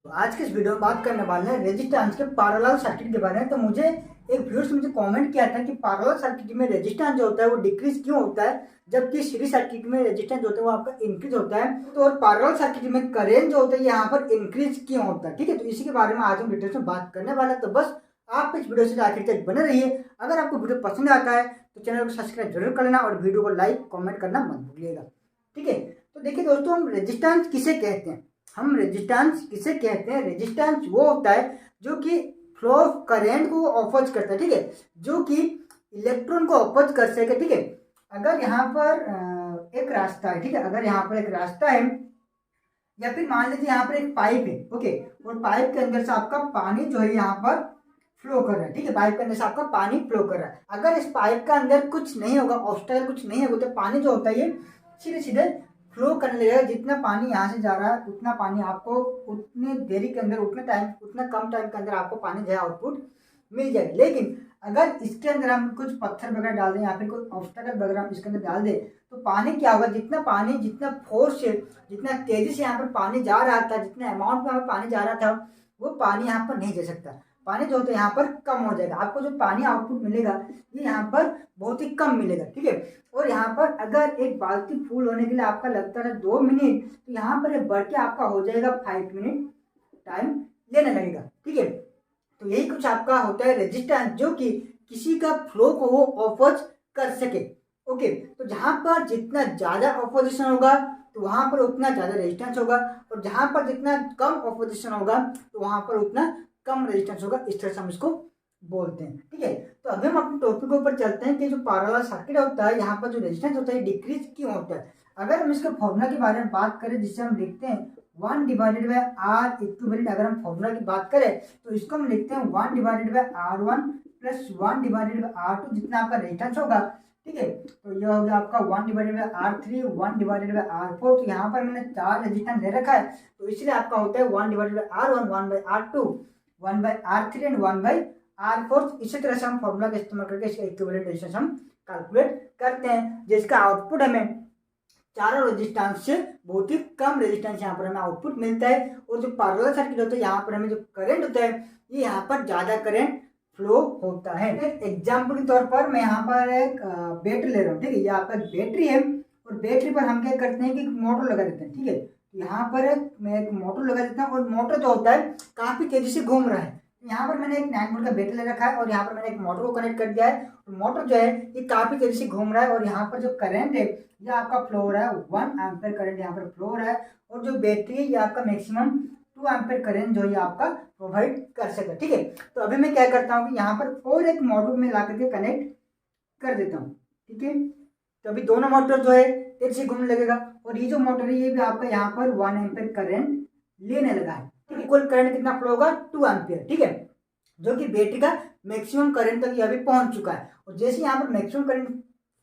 तो आज के इस वीडियो में बात करने वाले हैं रेजिस्टेंस के पैरेलल सर्किट के बारे में। तो मुझे एक व्यूअर्स मुझे कमेंट किया था कि पैरेलल सर्किट में रेजिस्टेंस जो होता है वो डिक्रीज क्यों होता है, जबकि सीरीज सर्किट में रेजिस्टेंस जो होता है वो आपका इंक्रीज होता है। तो और पैरेलल सर्किट में करेंट जो होता है यहाँ पर इंक्रीज क्यों होता है, ठीक है। तो इसी के बारे में आज हम डिटेल्स में बात करने वाले हैं। तो बस आप इस वीडियो से आखिर तक बने रहिए। अगर आपको वीडियो पसंद आता है तो चैनल को सब्सक्राइब जरूर कर लेना और वीडियो को लाइक कमेंट करना मत भूलिएगा, ठीक है। तो देखिए दोस्तों, हम रेजिस्टेंस किसे कहते हैं? हम रेजिस्टेंस किसे कहते हैं? रेजिस्टेंस वो होता है जो कि फ्लो ऑफ करेंट को अपोज करता है, ठीक है, जो कि इलेक्ट्रॉन को अपोज कर सके, ठीक है। अगर यहाँ पर एक रास्ता है, ठीक है, अगर यहाँ पर एक रास्ता है या फिर मान लीजिए यहाँ पर एक पाइप है, ओके, और पाइप के अंदर से आपका पानी जो है यहाँ पर फ्लो कर रहा है, ठीक है, पाइप के अंदर से आपका पानी फ्लो कर रहा है। अगर इस पाइप का अंदर कुछ नहीं होगा, ऑब्स्टेकल कुछ नहीं होगा, तो पानी जो होता है ये सीधे सीधे फ्लो करने लगेगा। जितना पानी यहाँ से जा रहा है उतना पानी आपको उतनी देरी के अंदर, उतना कम टाइम के अंदर आपको पानी जो है आउटपुट मिल जाएगा। लेकिन अगर इसके अंदर हम कुछ पत्थर वगैरह डाल दें या फिर कोई ऑब्स्टेकल वगैरह हम इसके अंदर डाल दें, तो पानी क्या होगा, जितना फोर्स से, जितना तेजी से यहाँ पर पानी जा रहा था, जितना अमाउंट में पानी जा रहा था, वो पानी यहाँ पर नहीं जा सकता। पानी जो होता है यहाँ पर कम हो जाएगा। आपको जो पानी आउटपुट मिलेगा ये यहाँ पर बहुत ही कम मिलेगा, ठीक है। और यहाँ पर अगर एक बाल्टी फुल होने के लिए आपका लगता है 2 मिनट, तो यहाँ पर बढ़ के आपका हो जाएगा 5 मिनट टाइम लेने लगेगा, ठीक है। तो यही कुछ आपका होता है रेजिस्टेंस, जो कि किसी का फ्लो को वो अपोज कर सके, ओके। तो जहां पर जितना ज्यादा अपोजिशन होगा तो वहां पर उतना ज्यादा रेजिस्टेंस होगा, और जहां पर जितना कम अपोजिशन होगा तो वहां पर उतना कम रेजिस्टेंस होगा। इस तरह से हम इसको बोलते हैं, ठीक है। तो अभी हम अपने टॉपिक के ऊपर चलते हैं कि जो पैरेलल सर्किट होता है यहाँ पर जो रेजिस्टेंस होता है डिक्रीज क्यों होता है। अगर हम इसके फॉर्मूला के बारे में बात करें, जिससे हम लिखते हैं 1/R इक्विवेलेंट, अगर हम फॉर्मूला की बात करें तो इसको हम लिखते हैं 1/R1 प्लस 1/R2, जितना आपका रेजिस्टेंस होगा, ठीक है। तो यह हो गया आपका 1/R3, 1/R4। तो यहाँ पर मैंने 4 रेजिस्टेंस दे रखा है, तो इसलिए आपका होता है 1/R1, 1/R2, 1/R3 and 1/R4। इसी तरह से हम फॉर्मूला का इस्तेमाल करके इसका इक्विवेलेंट रेजिस्टेंस हम कैलकुलेट करते हैं, जिसका आउटपुट हमें चारों रेजिस्टेंस से बहुत ही कम रेजिस्टेंस यहाँ पर हमें आउटपुट मिलता है। और जो पैरेलल सर्किट होता है यहाँ पर हमें जो करंट होता है ये यहाँ पर ज्यादा करंट फ्लो होता है। एग्जाम्पल के तौर पर मैं यहाँ पर एक बैटरी ले रहा हूँ, ठीक है। यहाँ पर बैटरी है और बैटरी पर हम क्या करते हैं कि मोटर लगा देते हैं, ठीक है। यहाँ पर मैं एक मोटर लगा देता हूँ और मोटर जो होता है काफी तेजी से घूम रहा है। यहाँ पर मैंने एक 9 वोल्ट का बैटरी ले रखा है और यहाँ पर मैंने एक मोटर को कनेक्ट कर दिया है। मोटर जो है ये काफी तेजी से घूम रहा है और यहाँ पर जो करंट है ये आपका फ्लो हो रहा है 1 एम्पीयर करंट यहाँ पर फ्लो हो रहा है। और जो बैटरी है ये आपका मैक्सिमम 2 एम्पीयर करंट जो है आपका प्रोवाइड कर सके, ठीक है। तो अभी मैं क्या करता हूँ कि यहाँ पर और एक मोटर में ला करके कनेक्ट कर देता हूँ, ठीक है। तो अभी दोनों मोटर जो है तेजी से घूमने लगेगा और ये जो मोटर है ये भी आपका यहाँ पर 1 एम्पीयर करंट लेने लगा है, ठीक है। कुल करंट कितना फ्लो होगा 2 एम्पीयर, ठीक है, जो कि बैटरी का मैक्सिमम करंट तक ये अभी पहुंच चुका है। और जैसे यहाँ पर मैक्सिमम करंट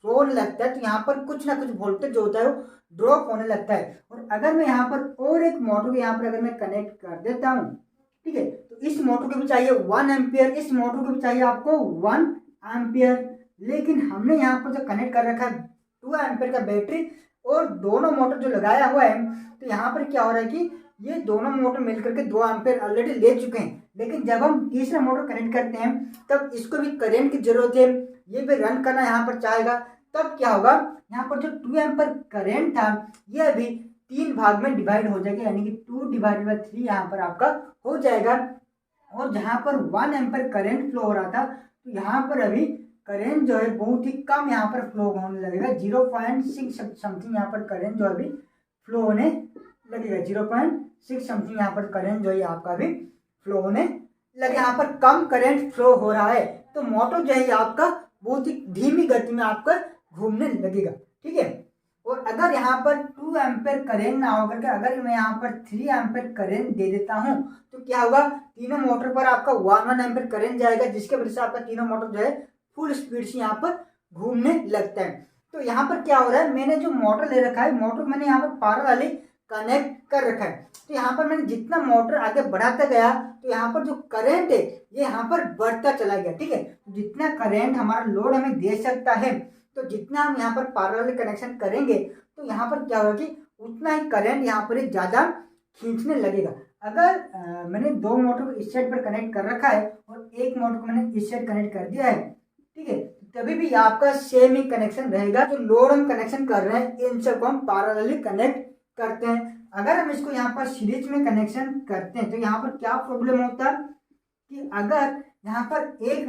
फ्लो होने लगता है तो यहाँ पर कुछ ना कुछ वोल्टेज जो होता है वो ड्रॉप होने लगता है। और अगर मैं यहाँ पर और एक मोटर को यहाँ पर अगर मैं कनेक्ट कर देता हूँ, ठीक है, तो इस मोटर को भी चाहिए 1 एम्पीयर, इस मोटर को भी चाहिए आपको 1 एम्पीयर। लेकिन हमने यहाँ पर जो कनेक्ट कर रखा है 2 एम्पीयर का बैटरी और दोनों मोटर जो लगाया हुआ है, तो यहाँ पर क्या हो रहा है कि ये दोनों मोटर मिलकर के 2 एम्पीयर ऑलरेडी ले चुके हैं। लेकिन जब हम तीसरा मोटर कनेक्ट करते हैं तब इसको भी करंट की जरूरत है, ये भी रन करना यहाँ पर चाहेगा। तब क्या होगा, यहाँ पर जो 2 एम्पीयर करंट था ये अभी 3 भाग में डिवाइड हो जाएगा, यानी कि 2/3 यहाँ पर आपका हो जाएगा। और जहाँ पर 1 एम्पीयर करंट फ्लो हो रहा था तो यहाँ पर अभी करंट जो है बहुत ही कम यहाँ पर फ्लो होने लगेगा, 0.6 समथिंग यहाँ पर करंट जो अभी फ्लो होने लगेगा, 0.6 समथिंग यहाँ पर करंट जो है आपका भी फ्लो होने लगे। यहाँ पर कम करंट फ्लो हो रहा है तो मोटर जो है आपका बहुत ही धीमी गति में आपका घूमने लगेगा, ठीक है। और अगर यहाँ पर 2 एम्पीयर करंट ना होकर के अगर मैं यहाँ पर 3 एम्पीयर करंट दे देता हूँ तो क्या होगा, तीनों मोटर पर आपका 1 एम्पीयर करंट जाएगा, जिसके वजह से आपका तीनों मोटर जो है फुल स्पीड से यहाँ पर घूमने लगता है। तो यहाँ पर क्या हो रहा है, मैंने जो मोटर ले रखा है, मोटर मैंने यहाँ पर पैरेलली कनेक्ट कर रखा है। तो यहाँ पर मैंने जितना मोटर आगे बढ़ाता गया तो यहाँ पर जो करंट है ये यहाँ पर बढ़ता चला गया, ठीक है। जितना करंट हमारा लोड हमें दे सकता है, तो जितना हम यहाँ पर पैरेलल कनेक्शन करेंगे तो यहाँ पर क्या होगा कि उतना ही करंट यहाँ पर ज़्यादा खींचने लगेगा। अगर मैंने 2 मोटर को इस साइड पर कनेक्ट कर रखा है और एक मोटर को मैंने इस साइड कनेक्ट कर दिया है, ठीक है। तभी भी आपका सेम ही कनेक्शन रहेगा। जो लोड हम कनेक्शन कर रहे हैं इन सबको हम पैरेलली कनेक्ट करते हैं। अगर हम इसको यहाँ पर सीरीज में कनेक्शन करते हैं तो यहाँ पर क्या प्रॉब्लम होता है कि अगर यहाँ पर एक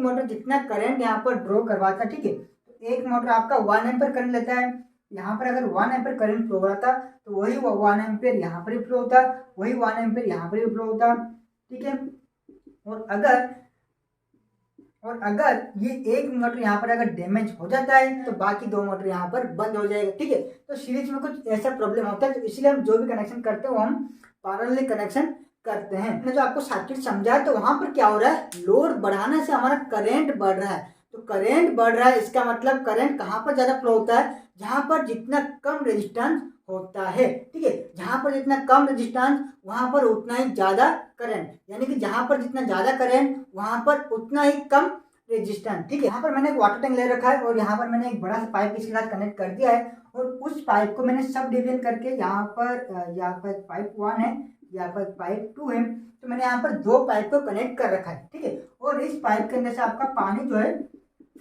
मोटर जितना करंट यहाँ पर ड्रॉ करवाता, ठीक है, तो एक मोटर आपका 1 एम्पीयर करंट लेता है। यहाँ पर अगर 1 एम्पीयर करंट फ्लो हो रहा था तो वही 1 एम्पीयर यहाँ पर भी फ्लो होता, वही 1 एम्पीयर यहाँ पर भी फ्लो होता, ठीक है। और अगर ये एक मोटर यहाँ पर अगर डैमेज हो जाता है तो बाकी 2 मोटर यहाँ पर बंद हो जाएगा, ठीक है। तो सीरीज में कुछ ऐसा प्रॉब्लम होता है, तो इसलिए हम जो भी कनेक्शन करते हैं वो हम पैरेलली कनेक्शन करते हैं। मैंने जो आपको सर्किट समझाया तो वहां पर क्या हो रहा है, लोड बढ़ाने से हमारा करंट बढ़ रहा है। तो करंट बढ़ रहा है इसका मतलब करंट कहाँ पर ज्यादा फ्लो होता है, जहां पर जितना कम रेजिस्टेंस होता है, ठीक है। जहां पर जितना कम रेजिस्टेंस वहां पर उतना ही ज्यादा करंट, यानी कि जहां पर जितना ज्यादा करंट वहां पर उतना ही कम रेजिस्टेंस, ठीक है। यहाँ पर मैंने एक वाटर टैंक ले रखा है और यहाँ पर मैंने एक बड़ा सा पाइप इसके साथ कनेक्ट कर दिया है और उस पाइप को मैंने सब डिवीजन करके यहाँ पर पाइप 1 है, यहाँ पर पाइप 2 है, तो मैंने यहाँ पर 2 पाइप को कनेक्ट कर रखा है, ठीक है। और इस पाइप के अंदर से आपका पानी जो है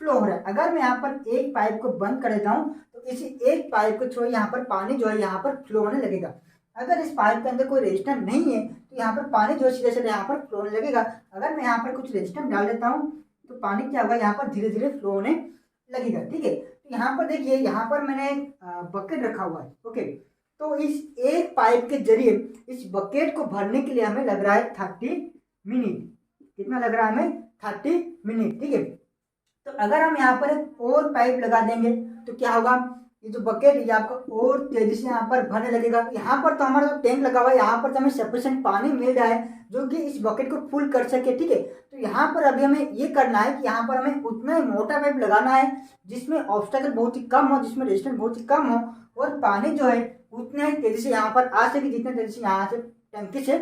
फ्लो हो रहा है। अगर मैं यहाँ पर एक पाइप को बंद कर देता हूँ तो इसी एक पाइप को थ्रू यहाँ पर पानी जो है यहाँ पर फ्लो होने लगेगा। अगर इस पाइप के अंदर कोई रेजिस्टेंस नहीं है तो यहाँ पर पानी जो है सीधे सीधे यहाँ पर फ्लो होने लगेगा। अगर मैं यहाँ पर कुछ रेजिस्टेंस डाल देता हूँ तो पानी क्या होगा, यहाँ पर धीरे धीरे फ्लो होने लगेगा, ठीक है। तो यहाँ पर देखिए, यहाँ पर मैंने बकेट रखा हुआ है, ओके। तो इस एक पाइप के जरिए इस बकेट को भरने के लिए हमें लग रहा है 30 मिनट। कितना लग रहा है हमें? 30 मिनट, ठीक है। तो अगर हम यहाँ पर एक और पाइप लगा देंगे तो क्या होगा, ये जो बकेट है आपका और तेजी से यहाँ पर भरने लगेगा। यहाँ पर तो हमारा जो टैंक लगा हुआ है यहाँ पर तो हमें सफिशिएंट पानी मिल रहा है जो कि इस बकेट को फुल कर सके, ठीक है। तो यहाँ पर अभी हमें ये करना है कि यहाँ पर हमें उतना ही मोटा पाइप लगाना है जिसमें ऑब्स्टेकल बहुत ही कम हो, जिसमें रेजिस्टेंस बहुत ही कम हो और पानी जो है उतना ही तेजी से यहाँ पर आ सके जितना तेजी से यहाँ से टंकी से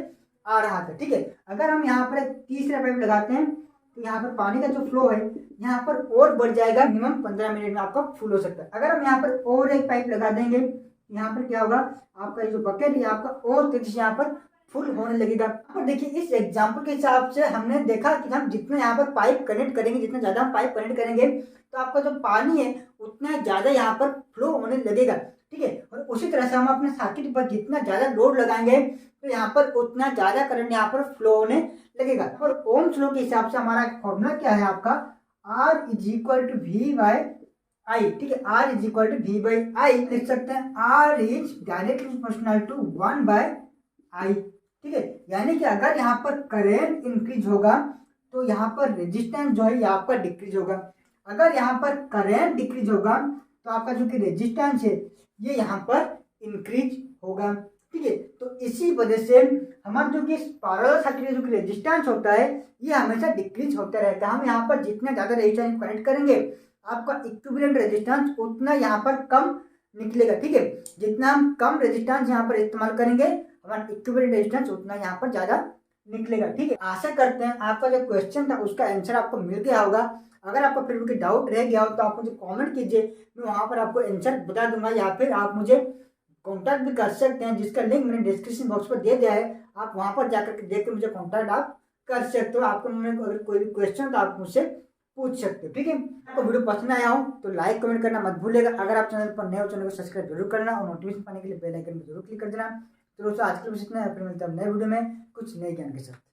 आ रहा था, ठीक है। अगर हम यहाँ पर एक तीसरा पाइप लगाते हैं तो यहाँ पर पानी का जो फ्लो है यहाँ पर और बढ़ जाएगा, मिनिमम 15 मिनट में आपका फुल हो सकता है। अगर हम यहाँ पर और एक पाइप लगा देंगे यहाँ पर क्या होगा, आपका जो बकेट है आपका और तेजी से यहाँ पर फुल होने लगेगा। यहाँ पर देखिए, इस एग्जाम्पल के हिसाब से हमने देखा कि हम जितना यहाँ पर पाइप कनेक्ट करेंगे, जितना ज़्यादा हम पाइप कनेक्ट करेंगे तो आपका जो पानी है उतना ज़्यादा यहाँ पर फ्लो होने लगेगा, ठीक है। और उसी तरह से हम अपने सर्किट पर जितना ज़्यादा लोड लगाएंगे तो यहाँ पर उतना ज़्यादा करंट यहाँ पर फ्लो होने लगेगा। और ओम्स लॉ के हिसाब से हमारा फॉर्मूला क्या है आपका, R = V/I, ठीक है। R = V/I लिख सकते हैं। R is directly proportional to 1/I, ठीक है। यानी कि अगर यहाँ पर करंट इंक्रीज होगा तो यहाँ पर रेजिस्टेंस जो है ये आपका डिक्रीज होगा। अगर यहाँ पर करंट डिक्रीज होगा तो आपका जो कि रेजिस्टेंस है ये यहाँ पर इंक्रीज होगा, ठीक है। तो इसी वजह से हमारा जो कि पैरेलल सर्किट जो कि रेजिस्टेंस होता है ये हमेशा डिक्रीज होता रहता है। हम यहाँ पर जितना ज़्यादा रेजिस्टेंस कनेक्ट करेंगे आपका इक्विवेलेंट रेजिस्टेंस उतना यहाँ पर कम निकलेगा, ठीक है। जितना हम कम रेजिस्टेंस यहाँ पर इस्तेमाल करेंगे हमारा इक्विवेलेंट रेजिस्टेंस उतना यहाँ पर ज़्यादा निकलेगा, ठीक है। आशा करते हैं आपका जो क्वेश्चन था उसका आंसर आपको मिल गया होगा। अगर आपको फिर भी डाउट रह गया हो तो आप मुझे कमेंट कीजिए, मैं वहाँ पर आपको आंसर बता दूंगा, या फिर आप मुझे कॉन्टैक्ट भी कर सकते हैं जिसका लिंक मैंने डिस्क्रिप्शन बॉक्स पर दे दिया है। आप वहाँ पर जाकर के देख के मुझे कॉन्टैक्ट आप कर सकते हो। आपको अगर कोई भी क्वेश्चन तो आप मुझसे पूछ सकते हो, ठीक है। आपको वीडियो पसंद आया हो तो लाइक कमेंट करना मत भूलिएगा। अगर आप चैनल पर नए हो चैनल को सब्सक्राइब जरूर करना और नोटिफिकेशन पाने के लिए बेल आइकन पर जरूर क्लिक कर देना। तो दोस्तों आज के लिए इतना, फिर मिलता है नए वीडियो में कुछ नए ज्ञान के साथ।